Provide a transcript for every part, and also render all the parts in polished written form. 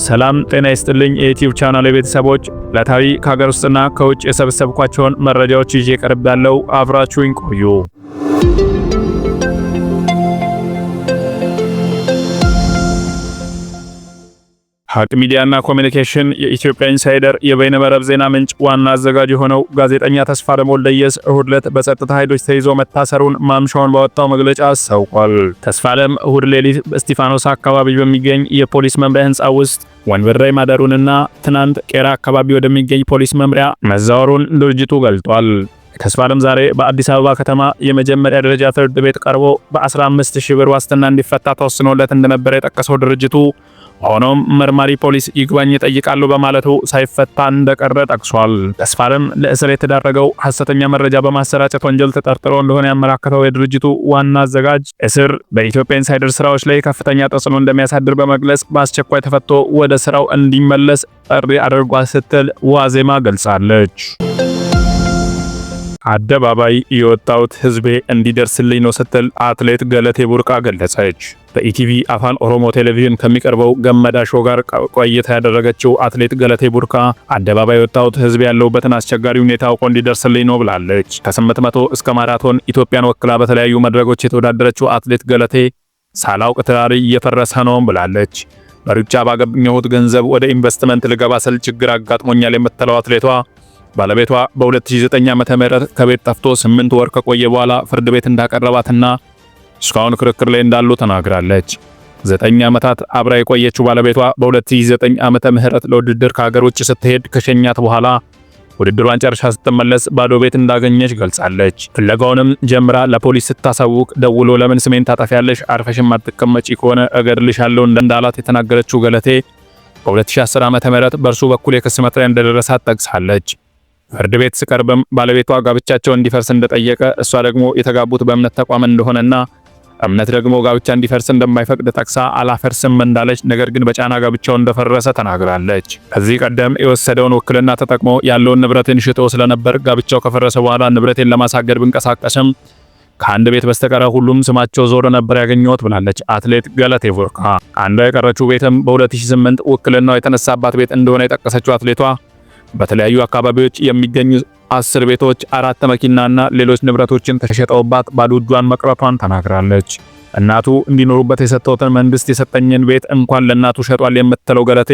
ሰላም ጤና ይስጥልኝ የዩቲዩብ ቻናል ቤተሰቦች፣ ለታዊ ከሀገር ውስጥና ከውጭ የሰበሰብኳቸውን መረጃዎች ይዤ ቀርቤያለሁ። አብራችሁኝ ቆዩ። ሀቅ ሚዲያና ኮሚኒኬሽን የኢትዮጵያ ኢንሳይደር የበይነመረብ ዜና ምንጭ ዋና አዘጋጅ የሆነው ጋዜጠኛ ተስፋለም ወልደየስ እሁድ ዕለት በጸጥታ ኃይሎች ተይዞ መታሰሩን ማምሻውን ባወጣው መግለጫ አስታውቋል። ተስፋለም እሁድ ሌሊት በእስጢፋኖስ አካባቢ በሚገኝ የፖሊስ መምሪያ ህንፃ ውስጥ ወንበር ላይ ማደሩንና ትናንት ቄራ አካባቢ ወደሚገኝ ፖሊስ መምሪያ መዛወሩን ድርጅቱ ገልጧል። ተስፋለም ዛሬ በአዲስ አበባ ከተማ የመጀመሪያ ደረጃ ፍርድ ቤት ቀርቦ በ15000 ብር ዋስትና እንዲፈታ ተወስኖለት እንደነበረ የጠቀሰው ድርጅቱ ሆኖም መርማሪ ፖሊስ ይግባኝ ይጠይቃሉ በማለቱ ሳይፈታ እንደቀረ ጠቅሷል። ተስፋለም ለእስር የተዳረገው ሐሰተኛ መረጃ በማሰራጨት ወንጀል ተጠርጥሮ እንደሆነ ያመለከተው የድርጅቱ ዋና አዘጋጅ እስር በኢትዮጵያ ኢንሳይደር ስራዎች ላይ ከፍተኛ ተጽዕኖ እንደሚያሳድር በመግለጽ በአስቸኳይ ተፈቶ ወደ ስራው እንዲመለስ ጥሪ አድርጓል ስትል ዋዜማ ገልጻለች። አደባባይ የወጣሁት ህዝቤ እንዲደርስልኝ ነው ስትል አትሌት ገለቴ ቡርቃ ገለጸች። በኢቲቪ አፋን ኦሮሞ ቴሌቪዥን ከሚቀርበው ገመዳ ሾው ጋር ቆይታ ያደረገችው አትሌት ገለቴ ቡርቃ አደባባይ የወጣሁት ህዝቤ ያለውበትን አስቸጋሪ ሁኔታ አውቆ እንዲደርስልኝ ነው ብላለች። ከ800 እስከ ማራቶን ኢትዮጵያን ወክላ በተለያዩ መድረኮች የተወዳደረችው አትሌት ገለቴ ሳላውቅ ትዳሬ እየፈረሰ ነው ብላለች። በሩጫ ባገኘሁት ገንዘብ ወደ ኢንቨስትመንት ልገባ ስል ችግር አጋጥሞኛል የምትለው አትሌቷ ባለቤቷ በ2009 ዓመተ ምህረት ከቤት ጠፍቶ 8 ወር ከቆየ በኋላ ፍርድ ቤት እንዳቀረባትና እስካሁን ክርክር ላይ እንዳሉ ተናግራለች። 9 ዓመታት አብራ የቆየችው ባለቤቷ በ2009 ዓመተ ምህረት ለውድድር ከሀገር ውጭ ስትሄድ ከሸኛት በኋላ ውድድሯን ጨርሻ ስትመለስ ባዶ ቤት እንዳገኘች ገልጻለች። ፍለጋውንም ጀምራ ለፖሊስ ስታሳውቅ ደውሎ ለምን ስሜን ታጠፊያለሽ? አርፈሽም አትቀመጪ ከሆነ እገድልሻለሁ እንዳላት የተናገረችው ገለቴ በ2010 ዓመተ ምህረት በእርሱ በኩል የክስ መጥሪያ እንደደረሳት ጠቅሳለች። ፍርድ ቤት ሲቀርብም ባለቤቷ ጋብቻቸው እንዲፈርስ እንደጠየቀ እሷ ደግሞ የተጋቡት በእምነት ተቋም እንደሆነና እምነት ደግሞ ጋብቻ እንዲፈርስ እንደማይፈቅድ ጠቅሳ አላፈርስም እንዳለች፣ ነገር ግን በጫና ጋብቻው እንደፈረሰ ተናግራለች። ከዚህ ቀደም የወሰደውን ውክልና ተጠቅሞ ያለውን ንብረትን ሽጦ ስለነበር ጋብቻው ከፈረሰ በኋላ ንብረቴን ለማሳገድ ብንቀሳቀስም ከአንድ ቤት በስተቀር ሁሉም ስማቸው ዞር ነበር ያገኘሁት ብላለች አትሌት ገለቴ ቡርቃ። አንዷ የቀረችው ቤትም በ2008 ውክልናው የተነሳባት ቤት እንደሆነ የጠቀሰችው አትሌቷ በተለያዩ አካባቢዎች የሚገኙ 10 ቤቶች፣ 4 መኪናና ሌሎች ንብረቶችን ተሸጠውባት ባዶ እጇን መቅረቷን ተናግራለች። እናቱ እንዲኖሩበት የሰጠውትን መንግስት የሰጠኝን ቤት እንኳን ለእናቱ ሸጧል የምትለው ገለቴ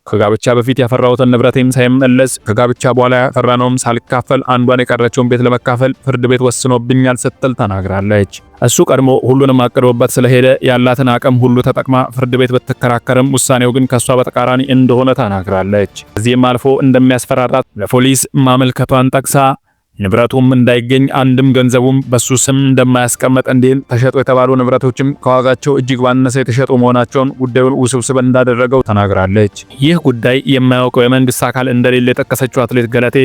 ከጋብቻ በፊት ያፈራሁትን ንብረቴም ሳይመለስ ከጋብቻ በኋላ ያፈራነውም ሳልካፈል አንዷን የቀረችውን ቤት ለመካፈል ፍርድ ቤት ወስኖብኛል ስትል ተናግራለች። እሱ ቀድሞ ሁሉንም አቅርቦበት ስለሄደ ያላትን አቅም ሁሉ ተጠቅማ ፍርድ ቤት ብትከራከርም ውሳኔው ግን ከሷ በተቃራኒ እንደሆነ ተናግራለች። ከዚህም አልፎ እንደሚያስፈራራት ለፖሊስ ማመልከቷን ጠቅሳ ንብረቱም እንዳይገኝ አንድም ገንዘቡም በሱ ስም እንደማያስቀምጥ እንዲል ተሸጡ የተባሉ ንብረቶችም ከዋጋቸው እጅግ ባነሰ የተሸጡ መሆናቸውን ጉዳዩን ውስብስብ እንዳደረገው ተናግራለች። ይህ ጉዳይ የማያውቀው የመንግስት አካል እንደሌለ የጠቀሰችው አትሌት ገለቴ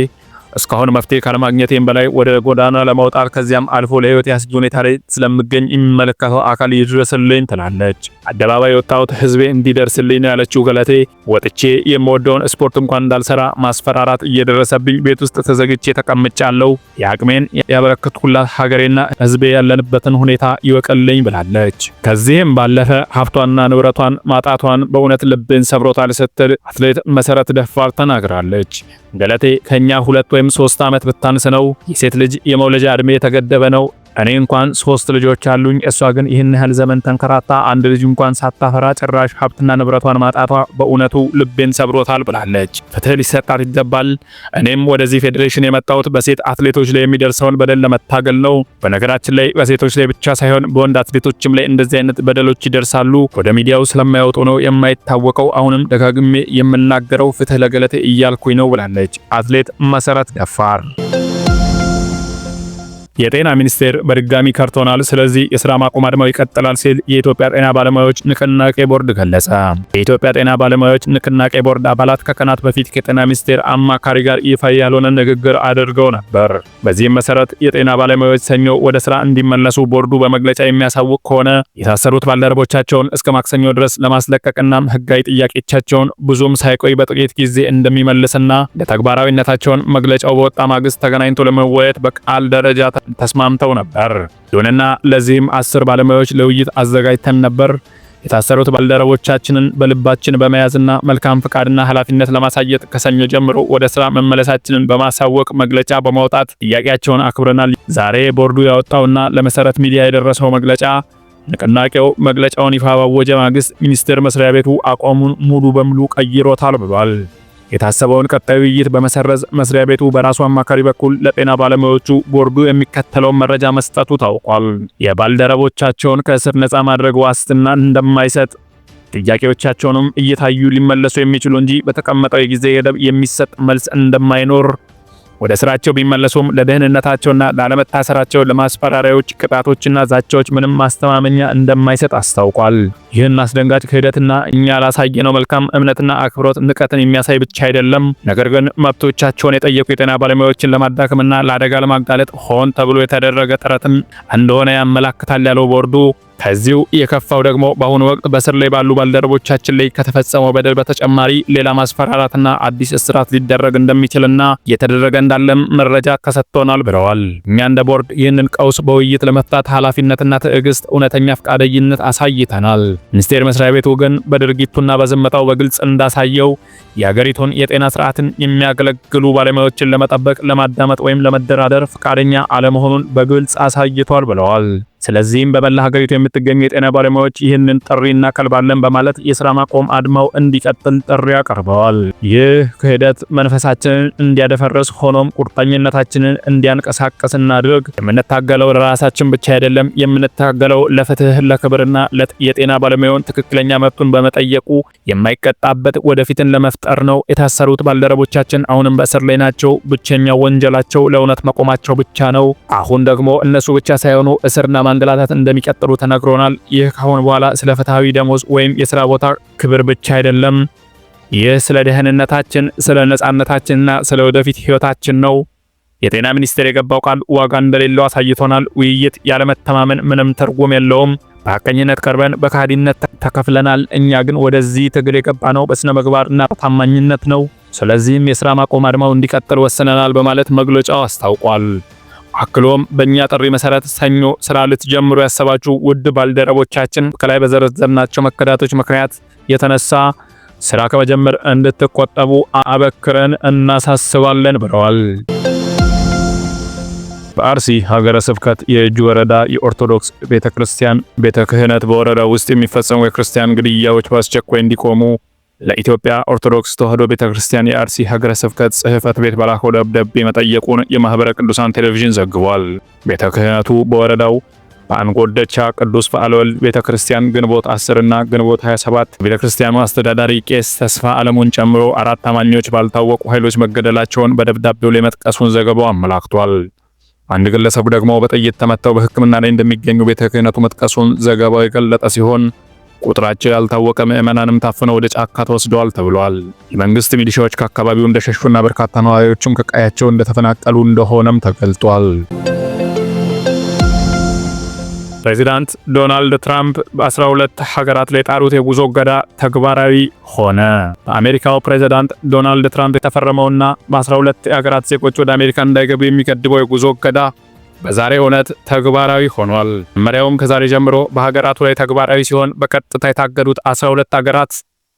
እስካሁን መፍትሄ ካለማግኘቴም በላይ ወደ ጎዳና ለማውጣት ከዚያም አልፎ ለህይወት ያስጊ ሁኔታ ላይ ስለምገኝ የሚመለከተው አካል ይድረስልኝ ትላለች። አደባባይ የወጣሁት ህዝቤ እንዲደርስልኝ ነው ያለችው ገለቴ ወጥቼ የምወደውን ስፖርት እንኳን እንዳልሰራ ማስፈራራት እየደረሰብኝ ቤት ውስጥ ተዘግቼ ተቀምጫለሁ። የአቅሜን ያበረከትኩላት ሀገሬና ህዝቤ ያለንበትን ሁኔታ ይወቅልኝ ብላለች። ከዚህም ባለፈ ሀብቷንና ንብረቷን ማጣቷን በእውነት ልብን ሰብሮታል ስትል አትሌት መሰረት ደፋር ተናግራለች። ገለቴ ከኛ 2 ወይም 3 ዓመት ብታንስ ነው። የሴት ልጅ የመውለጃ ዕድሜ የተገደበ ነው። እኔ እንኳን 3 ልጆች አሉኝ። እሷ ግን ይህን ያህል ዘመን ተንከራታ አንድ ልጅ እንኳን ሳታፈራ ጭራሽ ሀብትና ንብረቷን ማጣቷ በእውነቱ ልቤን ሰብሮታል ብላለች። ፍትህ ሊሰጣት ይገባል። እኔም ወደዚህ ፌዴሬሽን የመጣሁት በሴት አትሌቶች ላይ የሚደርሰውን በደል ለመታገል ነው። በነገራችን ላይ በሴቶች ላይ ብቻ ሳይሆን በወንድ አትሌቶችም ላይ እንደዚህ አይነት በደሎች ይደርሳሉ። ወደ ሚዲያው ስለማይወጡ ነው የማይታወቀው። አሁንም ደጋግሜ የምናገረው ፍትህ ለገለቴ እያልኩኝ ነው ብላለች አትሌት መሰረት ደፋር። የጤና ሚኒስቴር በድጋሚ ከርቶናል፣ ስለዚህ የሥራ ማቆም አድማው ይቀጥላል ሲል የኢትዮጵያ ጤና ባለሙያዎች ንቅናቄ ቦርድ ገለጸ። የኢትዮጵያ ጤና ባለሙያዎች ንቅናቄ ቦርድ አባላት ከቀናት በፊት ከጤና ሚኒስቴር አማካሪ ጋር ይፋ ያልሆነ ንግግር አድርገው ነበር። በዚህም መሰረት የጤና ባለሙያዎች ሰኞ ወደ ስራ እንዲመለሱ ቦርዱ በመግለጫ የሚያሳውቅ ከሆነ የታሰሩት ባልደረቦቻቸውን እስከ ማክሰኞ ድረስ ለማስለቀቅና ህጋዊ ጥያቄዎቻቸውን ብዙም ሳይቆይ በጥቂት ጊዜ እንደሚመልስና ለተግባራዊነታቸውን መግለጫው በወጣ ማግስት ተገናኝቶ ለመወያየት በቃል ደረጃ ተስማምተው ነበር። ይሁንና ለዚህም 10 ባለሙያዎች ለውይይት አዘጋጅተን ነበር። የታሰሩት ባልደረቦቻችንን በልባችን በመያዝና መልካም ፍቃድና ኃላፊነት ለማሳየት ከሰኞ ጀምሮ ወደ ስራ መመለሳችንን በማሳወቅ መግለጫ በማውጣት ጥያቄያቸውን አክብረናል። ዛሬ ቦርዱ ያወጣውና ለመሰረት ሚዲያ የደረሰው መግለጫ ንቅናቄው መግለጫውን ይፋ ባወጀ ማግስት ሚኒስቴር መስሪያ ቤቱ አቋሙን ሙሉ በሙሉ ቀይሮታል ብሏል። የታሰበውን ቀጣይ ውይይት በመሰረዝ መስሪያ ቤቱ በራሱ አማካሪ በኩል ለጤና ባለሙያዎቹ ቦርዱ የሚከተለውን መረጃ መስጠቱ ታውቋል። የባልደረቦቻቸውን ከእስር ነፃ ማድረግ ዋስትና እንደማይሰጥ፣ ጥያቄዎቻቸውንም እየታዩ ሊመለሱ የሚችሉ እንጂ በተቀመጠው የጊዜ ገደብ የሚሰጥ መልስ እንደማይኖር፣ ወደ ስራቸው ቢመለሱም ለደህንነታቸውና ላለመታሰራቸው ለማስፈራሪያዎች፣ ቅጣቶችና ዛቻዎች ምንም ማስተማመኛ እንደማይሰጥ አስታውቋል። ይህን አስደንጋጭ ክህደትና እኛ ላሳየነው መልካም እምነትና አክብሮት ንቀትን የሚያሳይ ብቻ አይደለም፣ ነገር ግን መብቶቻቸውን የጠየቁ የጤና ባለሙያዎችን ለማዳከምና ለአደጋ ለማጋለጥ ሆን ተብሎ የተደረገ ጥረትን እንደሆነ ያመላክታል ያለው ቦርዱ ከዚሁ የከፋው ደግሞ በአሁኑ ወቅት በስር ላይ ባሉ ባልደረቦቻችን ላይ ከተፈጸመው በደል በተጨማሪ ሌላ ማስፈራራትና አዲስ እስራት ሊደረግ እንደሚችልና እየተደረገ እንዳለም መረጃ ተሰጥቶናል ብለዋል። እኛ እንደ ቦርድ ይህንን ቀውስ በውይይት ለመፍታት ኃላፊነትና ትዕግስት፣ እውነተኛ ፈቃደኝነት አሳይተናል። ሚኒስቴር መስሪያ ቤቱ ግን በድርጊቱና በዝምታው በግልጽ እንዳሳየው የሀገሪቱን የጤና ስርዓትን የሚያገለግሉ ባለሙያዎችን ለመጠበቅ፣ ለማዳመጥ ወይም ለመደራደር ፈቃደኛ አለመሆኑን በግልጽ አሳይቷል ብለዋል። ስለዚህም በመላ ሀገሪቱ የምትገኙ የጤና ባለሙያዎች ይህንን ጥሪ እናቀርባለን በማለት የሥራ ማቆም አድማው እንዲቀጥል ጥሪ አቀርበዋል። ይህ ክህደት መንፈሳችንን እንዲያደፈርስ ሆኖም ቁርጠኝነታችንን እንዲያንቀሳቀስ እናድርግ። የምንታገለው ለራሳችን ብቻ አይደለም። የምንታገለው ለፍትህ፣ ለክብርና የጤና ባለሙያውን ትክክለኛ መብቱን በመጠየቁ የማይቀጣበት ወደፊትን ለመፍጠር ነው። የታሰሩት ባልደረቦቻችን አሁንም በእስር ላይ ናቸው። ብቸኛው ወንጀላቸው ለእውነት መቆማቸው ብቻ ነው። አሁን ደግሞ እነሱ ብቻ ሳይሆኑ እስርና ማንገላታት እንደሚቀጥሉ ተነግሮናል። ይህ ካሁን በኋላ ስለ ፍትሃዊ ደሞዝ ወይም የሥራ ቦታ ክብር ብቻ አይደለም። ይህ ስለ ደህንነታችን፣ ስለ ነጻነታችንና ስለ ወደፊት ሕይወታችን ነው። የጤና ሚኒስቴር የገባው ቃል ዋጋ እንደሌለው አሳይቶናል። ውይይት ያለመተማመን ምንም ትርጉም የለውም። በሐቀኝነት ቀርበን በካህዲነት ተከፍለናል። እኛ ግን ወደዚህ ትግል የገባነው በስነ ምግባርና በታማኝነት ነው። ስለዚህም የሥራ ማቆም አድማው እንዲቀጥል ወስነናል በማለት መግለጫው አስታውቋል። አክሎም በእኛ ጥሪ መሰረት ሰኞ ስራ ልትጀምሩ ያሰባችሁ ውድ ባልደረቦቻችን ከላይ በዘረዘርናቸው መከዳቶች ምክንያት የተነሳ ስራ ከመጀመር እንድትቆጠቡ አበክረን እናሳስባለን ብለዋል። በአርሲ ሀገረ ስብከት የእጁ ወረዳ የኦርቶዶክስ ቤተክርስቲያን ቤተ ክህነት በወረዳው ውስጥ የሚፈጸሙ የክርስቲያን ግድያዎች በአስቸኳይ እንዲቆሙ ለኢትዮጵያ ኦርቶዶክስ ተዋሕዶ ቤተክርስቲያን የአርሲ ሀገረ ስብከት ጽሕፈት ቤት በላከው ደብዳቤ መጠየቁን የማህበረ ቅዱሳን ቴሌቪዥን ዘግቧል። ቤተ ክህነቱ በወረዳው በአንጎደቻ ቅዱስ በዓለወልድ ቤተክርስቲያን ግንቦት 10 እና ግንቦት 27 ቤተክርስቲያኑ አስተዳዳሪ ቄስ ተስፋ ዓለሙን ጨምሮ 4 አማኞች ባልታወቁ ኃይሎች መገደላቸውን በደብዳቤው ላይ መጥቀሱን ዘገባው አመላክቷል። አንድ ግለሰብ ደግሞ በጥይት ተመተው በሕክምና ላይ እንደሚገኙ ቤተ ክህነቱ መጥቀሱን ዘገባው የገለጠ ሲሆን ቁጥራቸው ያልታወቀ ምዕመናንም ታፍነው ወደ ጫካ ተወስደዋል ተብሏል። የመንግስት ሚሊሻዎች ከአካባቢው እንደሸሹና በርካታ ነዋሪዎችም ከቀያቸው እንደተፈናቀሉ እንደሆነም ተገልጧል። ፕሬዚዳንት ዶናልድ ትራምፕ በ12 ሀገራት ላይ ጣሩት የጉዞ እገዳ ተግባራዊ ሆነ። በአሜሪካው ፕሬዚዳንት ዶናልድ ትራምፕ የተፈረመውና በ12 የሀገራት ዜጎች ወደ አሜሪካ እንዳይገቡ የሚገድበው የጉዞ እገዳ በዛሬው ዕለት ተግባራዊ ሆኗል። መመሪያውም ከዛሬ ጀምሮ በሀገራቱ ላይ ተግባራዊ ሲሆን በቀጥታ የታገዱት 12 ሀገራት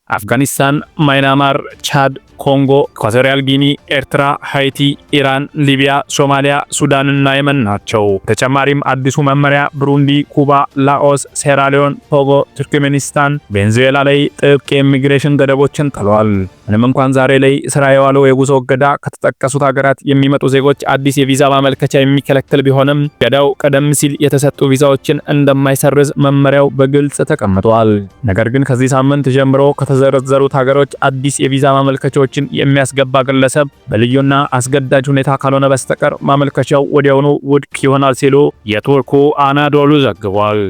አፍጋኒስታን፣ ማይናማር፣ ቻድ፣ ኮንጎ፣ ኢኳቶሪያል ጊኒ፣ ኤርትራ፣ ሃይቲ፣ ኢራን፣ ሊቢያ፣ ሶማሊያ፣ ሱዳንና የመን ናቸው። በተጨማሪም አዲሱ መመሪያ ብሩንዲ፣ ኩባ፣ ላኦስ፣ ሴራሊዮን፣ ቶጎ፣ ቱርክሜኒስታን፣ ቬንዙዌላ ላይ ጥብቅ የኢሚግሬሽን ገደቦችን ጥሏል። ምንም እንኳን ዛሬ ላይ ስራ የዋለው የጉዞ እገዳ ከተጠቀሱት ሀገራት የሚመጡ ዜጎች አዲስ የቪዛ ማመልከቻ የሚከለክል ቢሆንም ገዳው ቀደም ሲል የተሰጡ ቪዛዎችን እንደማይሰርዝ መመሪያው በግልጽ ተቀምጧል። ነገር ግን ከዚህ ሳምንት ጀምሮ ከተዘረዘሩት ሀገሮች አዲስ የቪዛ ማመልከቻዎችን የሚያስገባ ግለሰብ በልዩና አስገዳጅ ሁኔታ ካልሆነ በስተቀር ማመልከቻው ወዲያውኑ ውድቅ ይሆናል ሲሉ የቱርኩ አናዶሉ ዘግቧል።